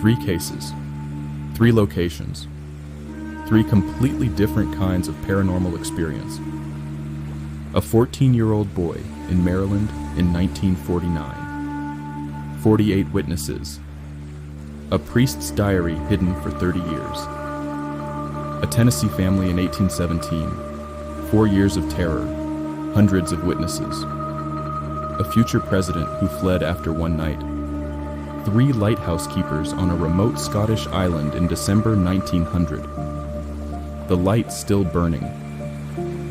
3 cases, 3 locations, 3 completely different kinds of paranormal experience. A 14-year-old boy in Maryland in 1949. 48 witnesses. A priest's diary hidden for 30 years. A Tennessee family in 1817. 4 years of terror. Hundreds of witnesses. A future president who fled after one night. 3 lighthouse keepers on a remote Scottish island in December 1900. The light still burning.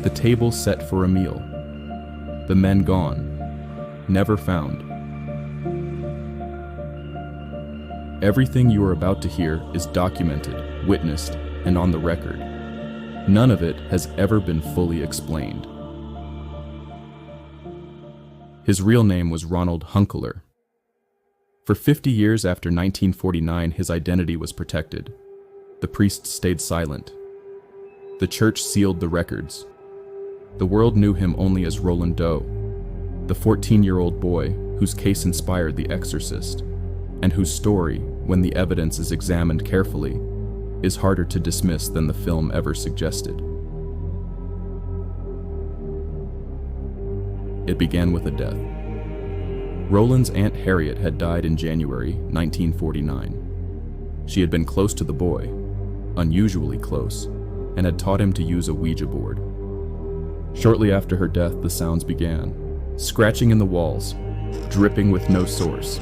The table set for a meal. The men gone. Never found. Everything you are about to hear is documented, witnessed, and on the record. None of it has ever been fully explained. His real name was Ronald Hunkeler. For 50 years after 1949, his identity was protected. The priest stayed silent. The church sealed the records. The world knew him only as Roland, the 14-year-old boy whose case inspired The Exorcist, and whose story, when the evidence is examined carefully, is harder to dismiss than the film ever suggested. It began with a death. Roland's Aunt Harriet had died in January 1949. She had been close to the boy, unusually close, and had taught him to use a Ouija board. Shortly after her death, the sounds began, scratching in the walls, dripping with no source.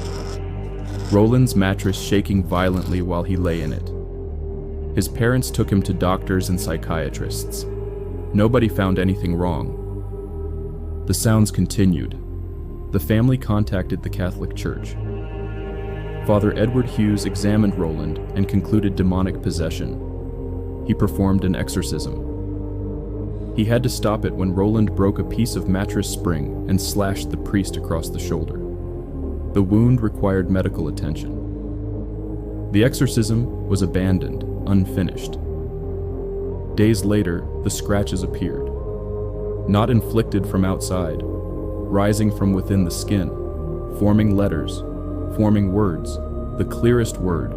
Roland's mattress shaking violently while he lay in it. His parents took him to doctors and psychiatrists. Nobody found anything wrong. The sounds continued. The family contacted the Catholic Church. Father Edward Hughes examined Roland and concluded demonic possession. He performed an exorcism. He had to stop it when Roland broke a piece of mattress spring and slashed the priest across the shoulder. The wound required medical attention. The exorcism was abandoned, unfinished. Days later, the scratches appeared. Not inflicted from outside, rising from within the skin, forming letters, forming words, the clearest word,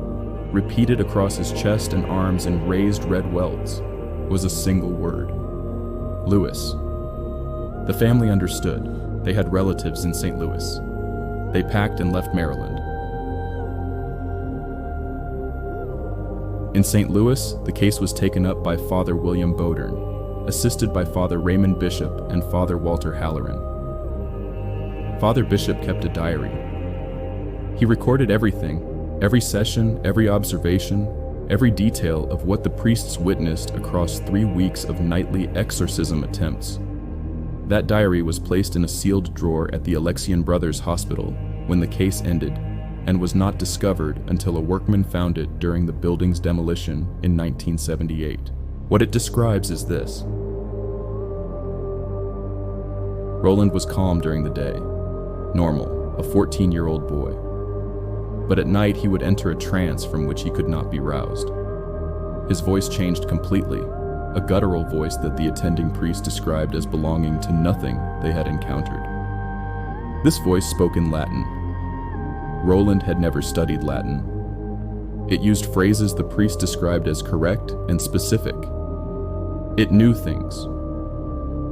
repeated across his chest and arms in raised red welts, was a single word: Louis. The family understood. They had relatives in St. Louis. They packed and left Maryland. In St. Louis, the case was taken up by Father William Bodern, assisted by Father Raymond Bishop and Father Walter Halloran. Father Bishop kept a diary. He recorded everything, every session, every observation, every detail of what the priests witnessed across 3 weeks of nightly exorcism attempts. That diary was placed in a sealed drawer at the Alexian Brothers Hospital when the case ended, and was not discovered until a workman found it during the building's demolition in 1978. What it describes is this: Roland was calm during the day, normal, a 14-year-old boy. But at night he would enter a trance from which he could not be roused. His voice changed completely, a guttural voice that the attending priest described as belonging to nothing they had encountered. This voice spoke in Latin. Roland had never studied Latin. It used phrases the priest described as correct and specific. It knew things.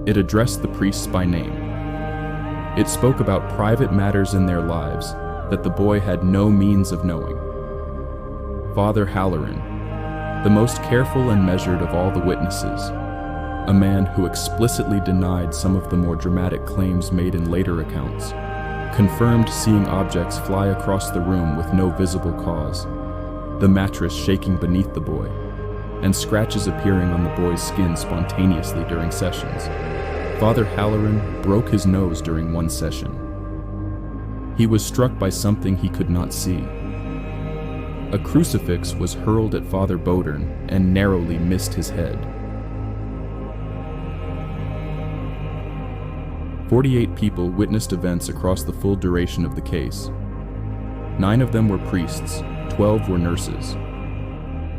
It addressed the priests by name. It spoke about private matters in their lives that the boy had no means of knowing. Father Halloran, the most careful and measured of all the witnesses, a man who explicitly denied some of the more dramatic claims made in later accounts, confirmed seeing objects fly across the room with no visible cause, the mattress shaking beneath the boy, and scratches appearing on the boy's skin spontaneously during sessions. Father Halloran broke his nose during one session. He was struck by something he could not see. A crucifix was hurled at Father Bodern and narrowly missed his head. 48 people witnessed events across the full duration of the case. 9 of them were priests, 12 were nurses.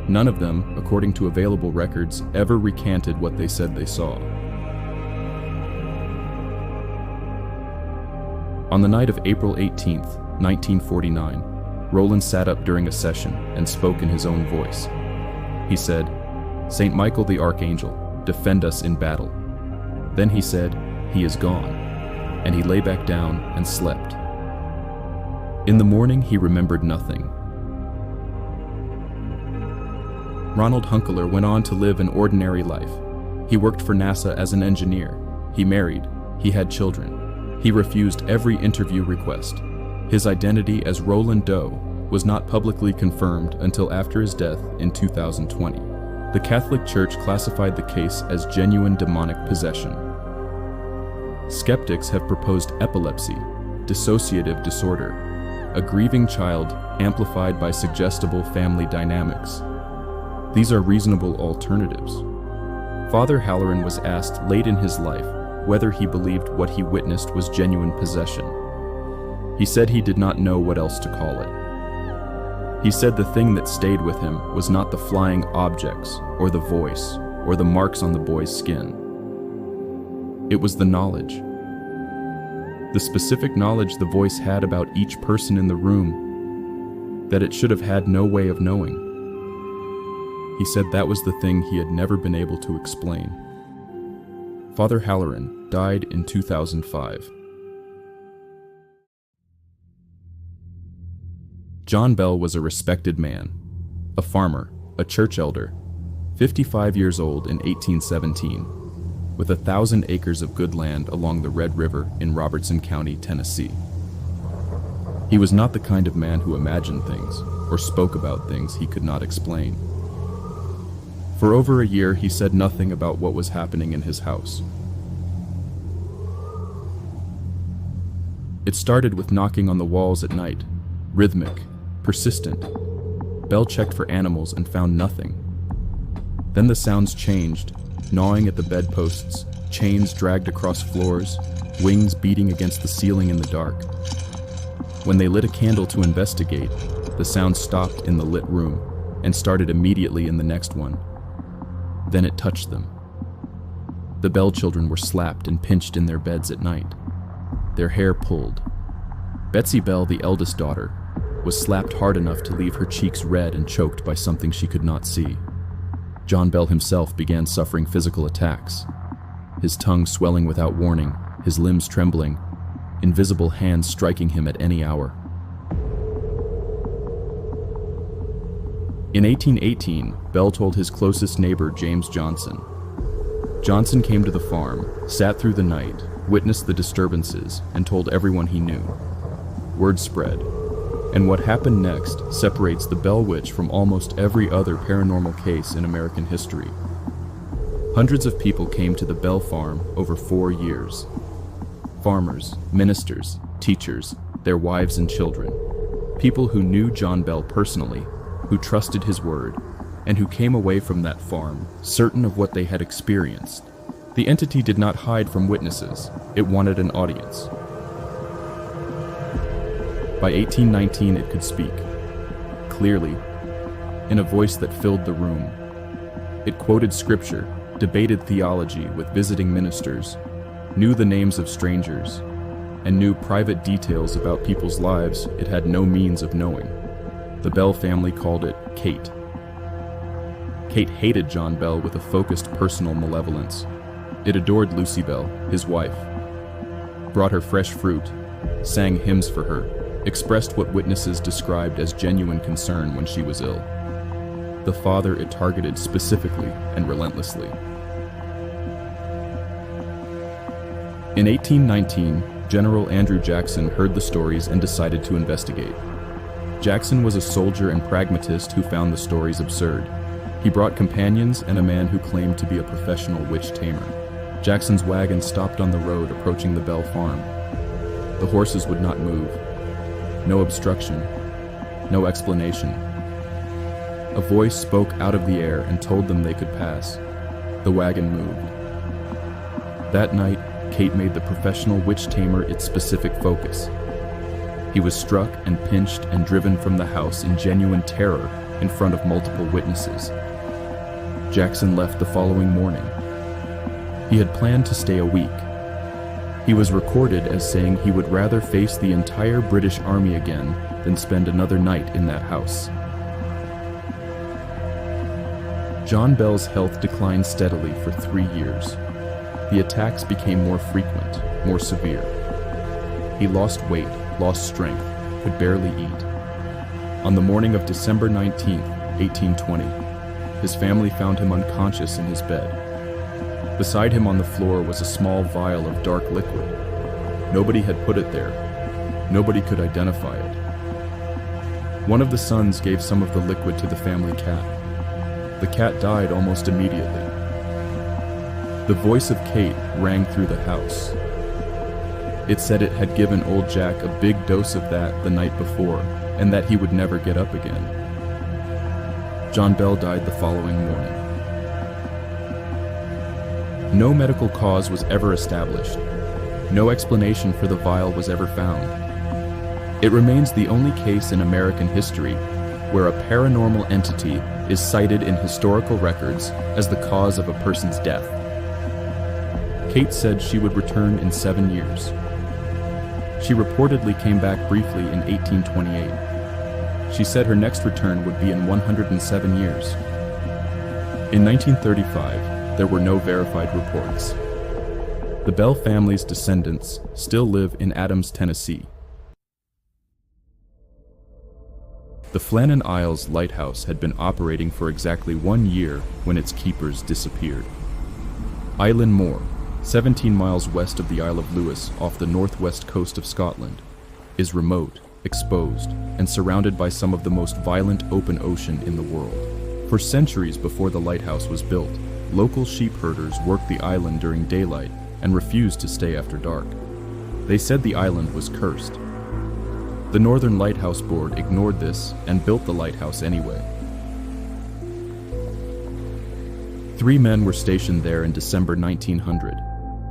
None of them, according to available records, ever recanted what they said they saw. On the night of April 18th, 1949, Roland sat up during a session and spoke in his own voice. He said, "Saint Michael the Archangel, defend us in battle." Then he said, "He is gone," and he lay back down and slept. In the morning, he remembered nothing. Ronald Hunkeler went on to live an ordinary life. He worked for NASA as an engineer. He married. He had children. He refused every interview request. His identity as Roland Doe was not publicly confirmed until after his death in 2020. The Catholic Church classified the case as genuine demonic possession. Skeptics have proposed epilepsy, dissociative disorder, a grieving child amplified by suggestible family dynamics. These are reasonable alternatives. Father Halloran was asked late in his life whether he believed what he witnessed was genuine possession. He said he did not know what else to call it. He said the thing that stayed with him was not the flying objects, or the voice, or the marks on the boy's skin. It was the knowledge. The specific knowledge the voice had about each person in the room that it should have had no way of knowing. He said that was the thing he had never been able to explain. Father Halloran died in 2005. John Bell was a respected man, a farmer, a church elder, 55 years old in 1817, with 1,000 acres of good land along the Red River in Robertson County, Tennessee. He was not the kind of man who imagined things or spoke about things he could not explain. For over a year, he said nothing about what was happening in his house. It started with knocking on the walls at night, rhythmic, persistent. Bell checked for animals and found nothing. Then the sounds changed, gnawing at the bedposts, chains dragged across floors, wings beating against the ceiling in the dark. When they lit a candle to investigate, the sound stopped in the lit room and started immediately in the next one. Then it touched them. The Bell children were slapped and pinched in their beds at night. Their hair pulled. Betsy Bell, the eldest daughter, was slapped hard enough to leave her cheeks red and choked by something she could not see. John Bell himself began suffering physical attacks, his tongue swelling without warning, his limbs trembling, invisible hands striking him at any hour. In 1818, Bell told his closest neighbor, James Johnson. Johnson came to the farm, sat through the night, witnessed the disturbances, and told everyone he knew. Word spread, and what happened next separates the Bell Witch from almost every other paranormal case in American history. Hundreds of people came to the Bell farm over 4 years. Farmers, ministers, teachers, their wives and children. People who knew John Bell personally, who trusted his word, and who came away from that farm certain of what they had experienced. The entity did not hide from witnesses. It wanted an audience. By 1819, it could speak, clearly, in a voice that filled the room. It quoted scripture, debated theology with visiting ministers, knew the names of strangers, and knew private details about people's lives it had no means of knowing. The Bell family called it Kate. Kate hated John Bell with a focused personal malevolence. It adored Lucy Bell, his wife, brought her fresh fruit, sang hymns for her, expressed what witnesses described as genuine concern when she was ill. The father it targeted specifically and relentlessly. In 1819, General Andrew Jackson heard the stories and decided to investigate. Jackson was a soldier and pragmatist who found the stories absurd. He brought companions and a man who claimed to be a professional witch tamer. Jackson's wagon stopped on the road approaching the Bell farm. The horses would not move. No obstruction. No explanation. A voice spoke out of the air and told them they could pass. The wagon moved. That night, Kate made the professional witch tamer its specific focus. He was struck and pinched and driven from the house in genuine terror in front of multiple witnesses. Jackson left the following morning. He had planned to stay a week. He was recorded as saying he would rather face the entire British Army again than spend another night in that house. John Bell's health declined steadily for 3 years. The attacks became more frequent, more severe. He lost weight, lost strength, could barely eat. On the morning of December 19, 1820, his family found him unconscious in his bed. Beside him on the floor was a small vial of dark liquid. Nobody had put it there. Nobody could identify it. One of the sons gave some of the liquid to the family cat. The cat died almost immediately. The voice of Kate rang through the house. It said it had given old Jack a big dose of that the night before, and that he would never get up again. John Bell died the following morning. No medical cause was ever established. No explanation for the vial was ever found. It remains the only case in American history where a paranormal entity is cited in historical records as the cause of a person's death. Kate said she would return in 7 years. She reportedly came back briefly in 1828. She said her next return would be in 107 years. In 1935, there were no verified reports. The Bell family's descendants still live in Adams, Tennessee. The Flannan Isles lighthouse had been operating for exactly 1 year when its keepers disappeared. Island Moor, 17 miles west of the Isle of Lewis off the northwest coast of Scotland, is remote, exposed, and surrounded by some of the most violent open ocean in the world. For centuries before the lighthouse was built, local sheep herders worked the island during daylight and refused to stay after dark. They said the island was cursed. The Northern Lighthouse Board ignored this and built the lighthouse anyway. 3 men were stationed there in December 1900.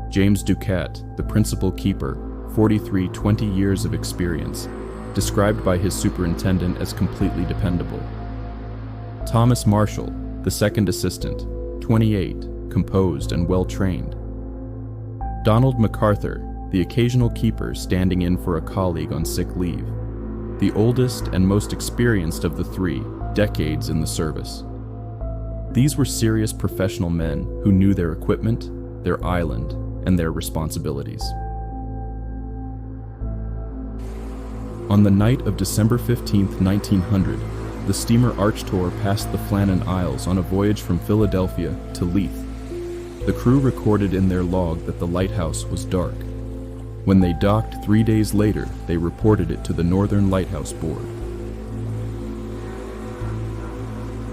James Ducat, the principal keeper, 43, 20 years of experience, described by his superintendent as completely dependable. Thomas Marshall, the second assistant, 28, composed and well-trained. Donald MacArthur, the occasional keeper standing in for a colleague on sick leave. The oldest and most experienced of the 3, decades in the service. These were serious professional men who knew their equipment, their island, and their responsibilities. On the night of December 15, 1900, the steamer Archtor passed the Flannan Isles on a voyage from Philadelphia to Leith. The crew recorded in their log that the lighthouse was dark. When they docked 3 days later, they reported it to the Northern Lighthouse Board.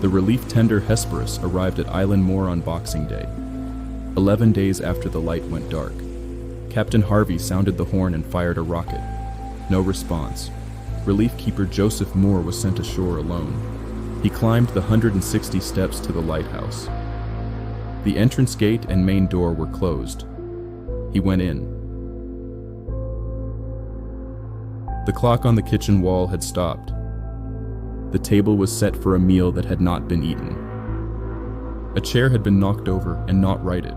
The relief tender Hesperus arrived at Island Moor on Boxing Day, 11 days after the light went dark. Captain Harvey sounded the horn and fired a rocket. No response. Relief keeper Joseph Moore was sent ashore alone. He climbed the 160 steps to the lighthouse. The entrance gate and main door were closed. He went in. The clock on the kitchen wall had stopped. The table was set for a meal that had not been eaten. A chair had been knocked over and not righted.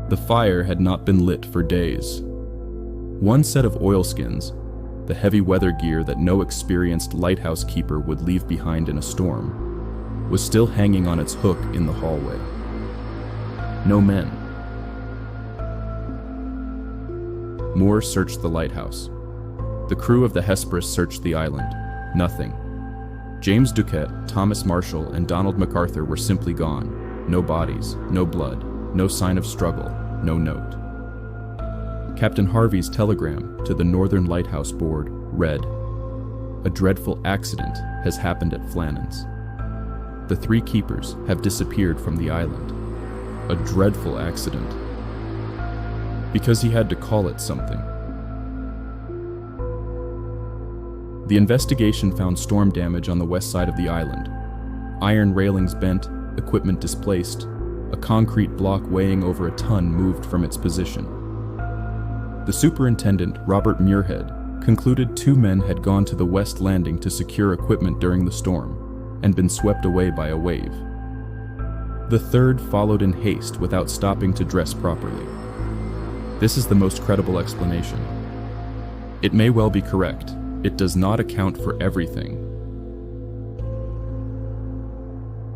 The fire had not been lit for days. One set of oilskins, the heavy weather gear that no experienced lighthouse keeper would leave behind in a storm, was still hanging on its hook in the hallway. No men. Moore searched the lighthouse. The crew of the Hesperus searched the island. Nothing. James Ducat, Thomas Marshall, and Donald MacArthur were simply gone. No bodies, no blood, no sign of struggle, no note. Captain Harvey's telegram to the Northern Lighthouse Board read, "A dreadful accident has happened at Flannan's. The 3 keepers have disappeared from the island." A dreadful accident. Because he had to call it something. The investigation found storm damage on the west side of the island. Iron railings bent, equipment displaced, a concrete block weighing over a ton moved from its position. The superintendent, Robert Muirhead, concluded 2 men had gone to the west landing to secure equipment during the storm and been swept away by a wave. The 3rd followed in haste without stopping to dress properly. This is the most credible explanation. It may well be correct, it does not account for everything.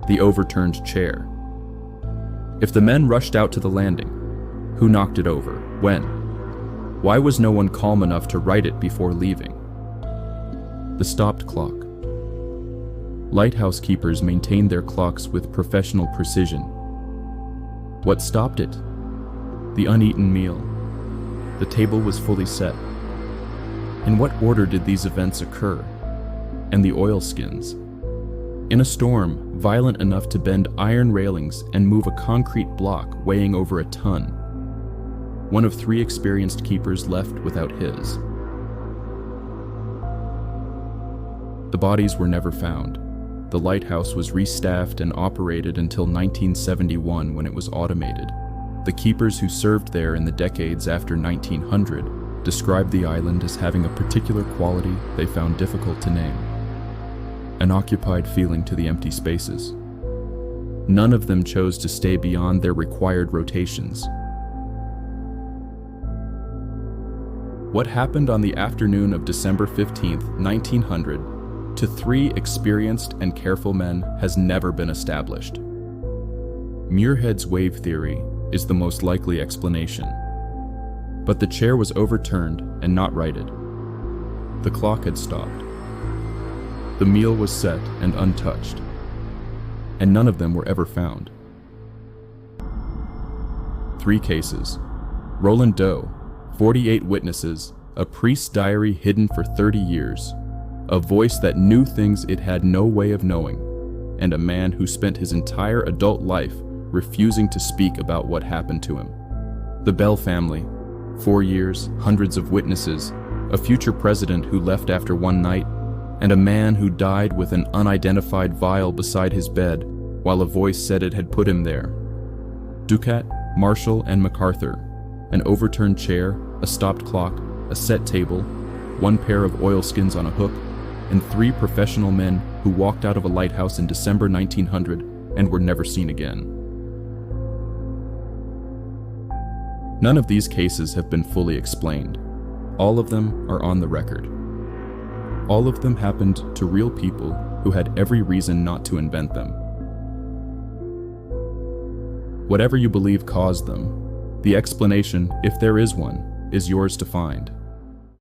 The overturned chair. If the men rushed out to the landing, who knocked it over? When? Why was no one calm enough to right it before leaving? The stopped clock. Lighthouse keepers maintained their clocks with professional precision. What stopped it? The uneaten meal. The table was fully set. In what order did these events occur? And the oilskins? In a storm, violent enough to bend iron railings and move a concrete block weighing over a ton. One of 3 experienced keepers left without his. The bodies were never found. The lighthouse was restaffed and operated until 1971 when it was automated. The keepers who served there in the decades after 1900 described the island as having a particular quality they found difficult to name. An occupied feeling to the empty spaces. None of them chose to stay beyond their required rotations. What happened on the afternoon of December 15, 1900, to 3 experienced and careful men has never been established. Muirhead's wave theory is the most likely explanation. But the chair was overturned and not righted. The clock had stopped. The meal was set and untouched. And none of them were ever found. 3 cases. Roland Doe, 48 witnesses, a priest's diary hidden for 30 years, a voice that knew things it had no way of knowing, and a man who spent his entire adult life refusing to speak about what happened to him. The Bell family, 4 years, hundreds of witnesses, a future president who left after one night, and a man who died with an unidentified vial beside his bed while a voice said it had put him there. Ducat, Marshall, and MacArthur, an overturned chair, a stopped clock, a set table, 1 pair of oilskins on a hook, and 3 professional men who walked out of a lighthouse in December 1900 and were never seen again. None of these cases have been fully explained. All of them are on the record. All of them happened to real people who had every reason not to invent them. Whatever you believe caused them, the explanation, if there is one, is yours to find.